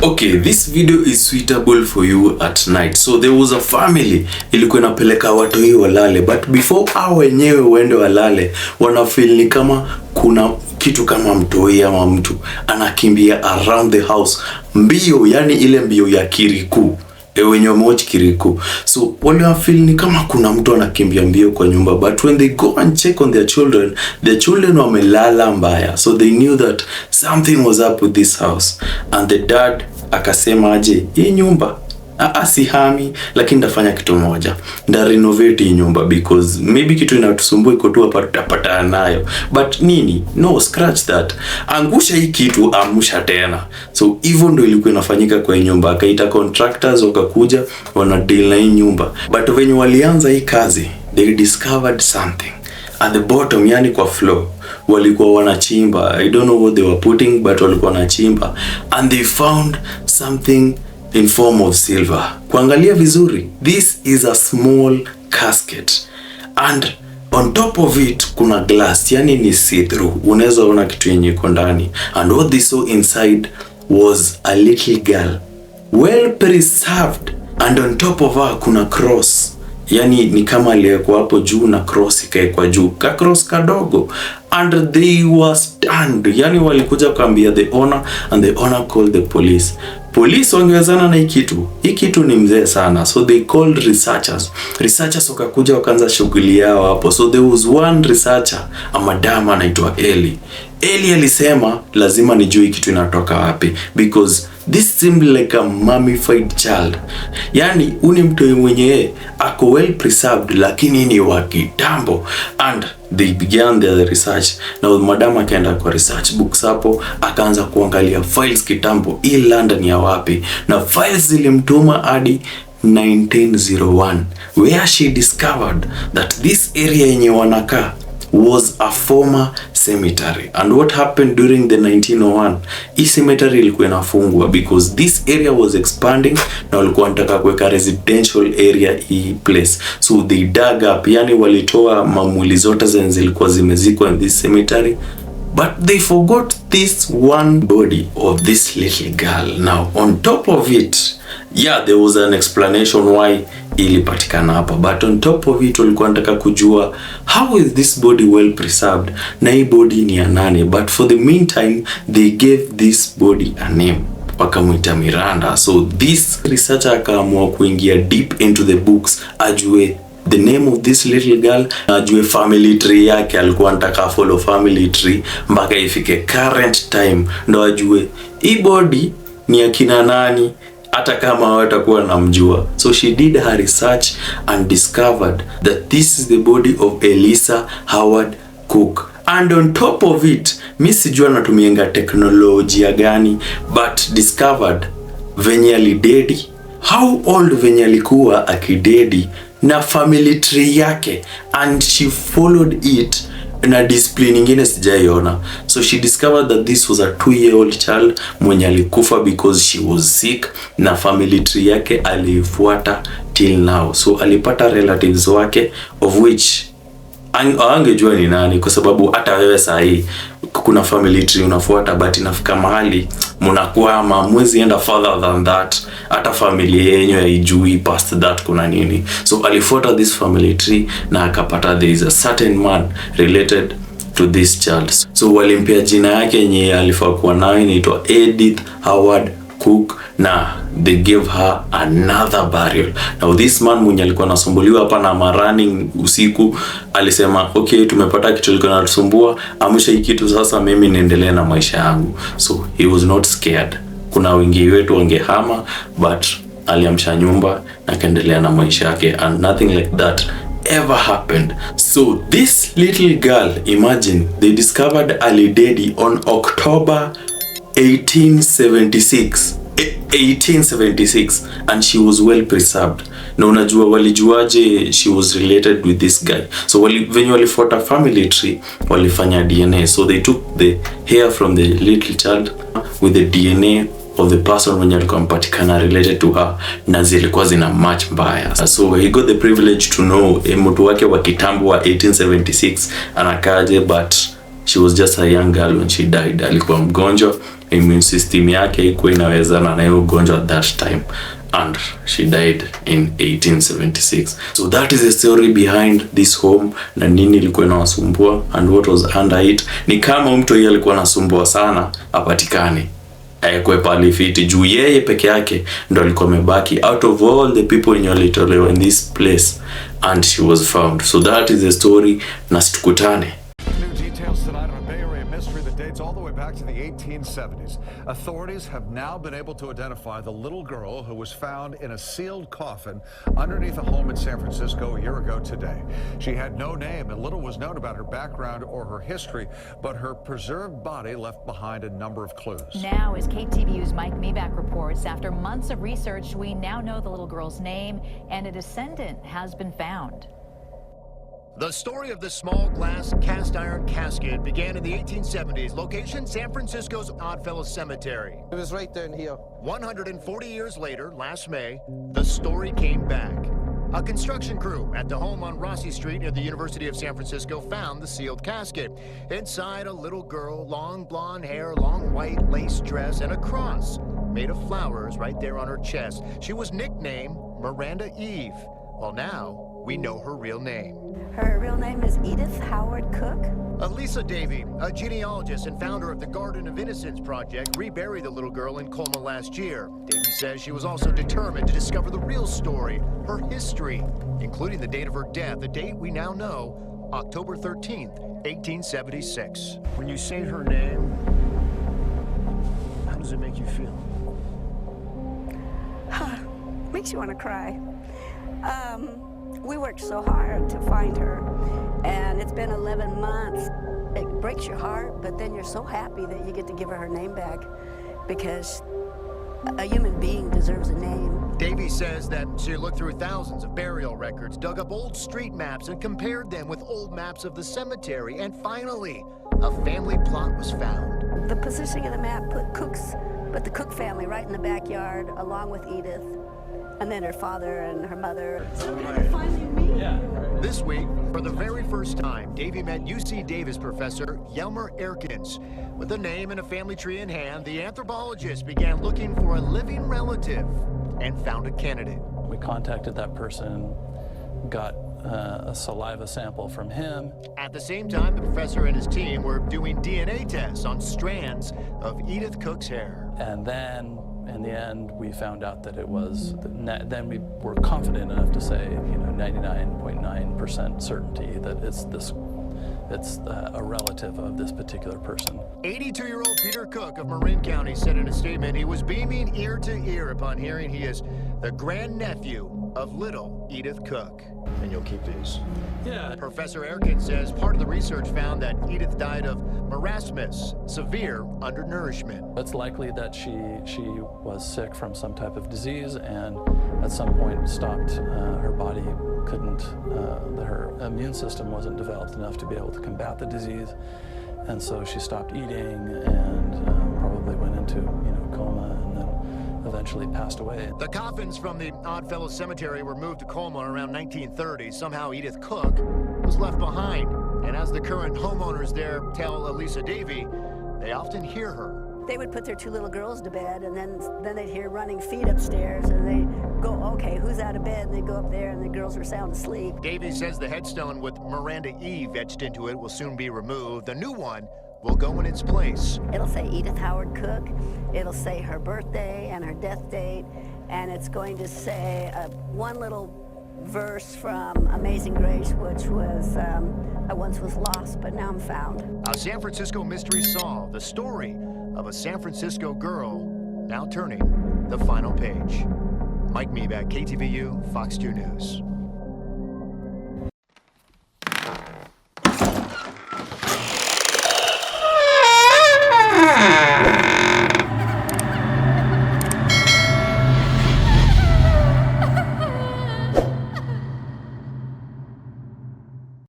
Okay, this video is suitable for you at night. So there was a family ilikuwa inapeleka watoi walale, but before hao wenyewe waende walale, wana feel ni kama kuna kitu kama mtoi ama mtu anakimbia around the house mbio, yani ile mbio ya kiriku. Wenye watch kiriku. So wale feel ni kama kuna mtu anakimbia mbio kwa nyumba, but when they go and check on their children wamelala mbaya. So they knew that something was up with this house, and the dad akasema aje, hii nyumba sihami, lakini ndafanya kitu moja, nda renovate hii nyumba because maybe kitu inatusumbua iko tu hapa, tutapata nayo. But nini? No, scratch that. Angusha hii kitu, amusha tena. So hivyo ndo ilikuwa inafanyika kwa nyumba. Akaita contractors wakakuja, wana deal na hii nyumba. But when walianza hii kazi, they discovered something at the bottom, yani kwa floor. Walikuwa wanachimba, I don't know what they were putting, but walikuwa wanachimba, and they found something in form of silver. Kuangalia vizuri, this is a small casket, and on top of it kuna glass, yani ni see through, unaweza ona kitu yenye iko ndani. And what they saw inside was a little girl, well preserved, and on top of her kuna cross, yani ni kama aliyekuwa hapo juu na cross ikaekwa juu, ka cross kadogo. And they were stunned, yani walikuja kuambia the owner, and the owner called the police. Police wangewezana na hii kitu ni mzee sana. So they called researchers wakakuja wakaanza shughuli yao hapo. So there was one researcher, a madam anaitwa Eli alisema lazima nijue kitu inatoka wapi, because this seemed like a mummified child. Yani uni mtu mwenye ako well preserved, lakini ni wa kitambo. And they began their research. Now madam akaenda kwa research books hapo, akaanza kuangalia files kitambo, hii London ya wapi, na files zilimtuma hadi 1901, where she discovered that this area yenye wanakaa was a former cemetery. And what happened during the 1901, hii cemetery ilikuwa inafungwa because this area was expanding, na walikuwa wanataka kuweka residential area hii place. So they dug up, yani walitoa mamuli zote zenye zilikuwa zimezikwa in this cemetery, but they forgot this one body of this little girl. Now on top of it, yeah, there was an explanation why ilipatikana hapa, but on top of it walikuwa wanataka kujua how is this body well preserved, na hii body ni ya nani. But for the meantime they gave this body a name, wakamuita Miranda. So this researcher akaamua kuingia deep into the books, ajue the name of this little girl, ajue family tree yake. Alikuwa anataka follow family tree mpaka ifike current time, ndo ajue hii body ni ya kina nani, hata kama watakuwa namjua. So she did her research and discovered that this is the body of Eliza Howard Cook. And on top of it, mi sijua natumienga teknolojia gani, but discovered venye alidedi, how old venye alikuwa akidedi, na family tree yake, and she followed it na discipline nyingine sijaiona. So she discovered that this was a 2-year-old child mwenye alikufa because she was sick, na family tree yake alifuata till now. So alipata relatives wake, of which angejua ni nani, kwa sababu hata wewe sahi kuna family tree unafuata, but inafika mahali mnakuwa mwezi enda further than that, hata family yenyu haijui past that kuna nini. So alifuata this family tree na akapata there is a certain man related to this child. So walimpea jina yake yenye alifaa kuwa nayo, inaitwa Edith Howard Cook, na they gave her another burial. Now this man mwenye alikuwa anasumbuliwa hapa na marunning usiku, alisema okay, tumepata kitu kilikuwa kinatusumbua, amusha hii kitu sasa, mimi niendelee na maisha yangu. So he was not scared. Kuna wengi wetu wangehama, but aliamsha nyumba na kaendelea na maisha yake, and nothing like that ever happened. So this little girl, imagine, they discovered Ali Dedi on October 1876, and she was well preserved. Na unajua walijuaje she was related with this guy? So when walifuata family tree, walifanya DNA. So they took the hair from the little child with the DNA of the person mwenye alikuwa mpatikana related to her, na zilikuwa zina match mbaya. So he got the privilege to know mtu wake wa kitambo wa 1876 anakaje, but she was just a young girl when she died. Alikuwa mgonjwa, immune system yake haikuwa inawezana na hiyo ugonjwa at that time, and she died in 1876. So that is the story behind this home, na nini ilikuwa inawasumbua and what was under it. Ni kama mtu yeye alikuwa anasumbua sana apatikane, kwa pali fiti juu yeye peke yake ndo alikuwa amebaki out of all the people in your little in this place, and she was found. So that is the story, na situkutane. All the way back to the 1870s. Authorities have now been able to identify the little girl who was found in a sealed coffin underneath a home in San Francisco a year ago today. She had no name and little was known about her background or her history, but her preserved body left behind a number of clues. Now, as KTVU's Mike Meback reports, after months of research, we now know the little girl's name and a descendant has been found. The story of this small glass cast iron casket began in the 1870s. Location, San Francisco's Oddfellows Cemetery. It was right there in here. 140 years later, last May, the story came back. A construction crew at the home on Rossi Street near the University of San Francisco found the sealed casket. Inside, a little girl, long blonde hair, long white lace dress, and a cross made of flowers right there on her chest. She was nicknamed Miranda Eve. Well, now we know her real name. Her real name is Edith Howard Cook. Elisa Davey, a genealogist and founder of the Garden of Innocence Project, reburied the little girl in Colma last year. Davey says she was also determined to discover the real story, her history, including the date of her death, a date we now know, October 13th, 1876. When you say her name, how does it make you feel? Makes you want to cry. We worked so hard to find her, and it's been 11 months. It breaks your heart, but then you're so happy that you get to give her name back, because a human being deserves a name. Davey says that she looked through thousands of burial records, dug up old street maps, and compared them with old maps of the cemetery, and finally, a family plot was found. The positioning of the map put the Cook family right in the backyard, along with Edith, and then her father and her mother. So good to finally meet you. This week, for the very first time, Davey met UC Davis professor Yelmer Erkins. With a name and a family tree in hand, the anthropologist began looking for a living relative and found a candidate. We contacted that person, got a saliva sample from him. At the same time, the professor and his team were doing DNA tests on strands of Edith Cook's hair. And then, in the end, we found out that it was, then we were confident enough to say, 99.9% certainty that it's a relative of this particular person. 82-year-old Peter Cook of Marin County said in a statement he was beaming ear to ear upon hearing he is the grandnephew of little Edith Cook. And you'll keep these? Yeah. Professor Erkin says part of the research found that Edith died of marasmus, severe undernourishment. It's likely that she was sick from some type of disease and at some point stopped, her body couldn't, her immune system wasn't developed enough to be able to combat the disease. And so she stopped eating and probably went into, coma and then eventually passed away. The coffins from the Oddfellows Cemetery were moved to Colma around 1930. Somehow Edith Cook was left behind. And as the current homeowners there tell Elisa Davey, they often hear her. They would put their two little girls to bed, and then they'd hear running feet upstairs, and they'd go, okay, who's out of bed? And they'd go up there, and the girls were sound asleep. Davey says the headstone with Miranda Eve etched into it will soon be removed. The new one will go in its place. It'll say Edith Howard Cook. It'll say her birthday and her death date, and it's going to say one little verse from Amazing Grace, which was, I once was lost, but now I'm found. A San Francisco mystery solved. The story of a San Francisco girl now turning the final page. Mike Meback, KTVU, Fox 2 News.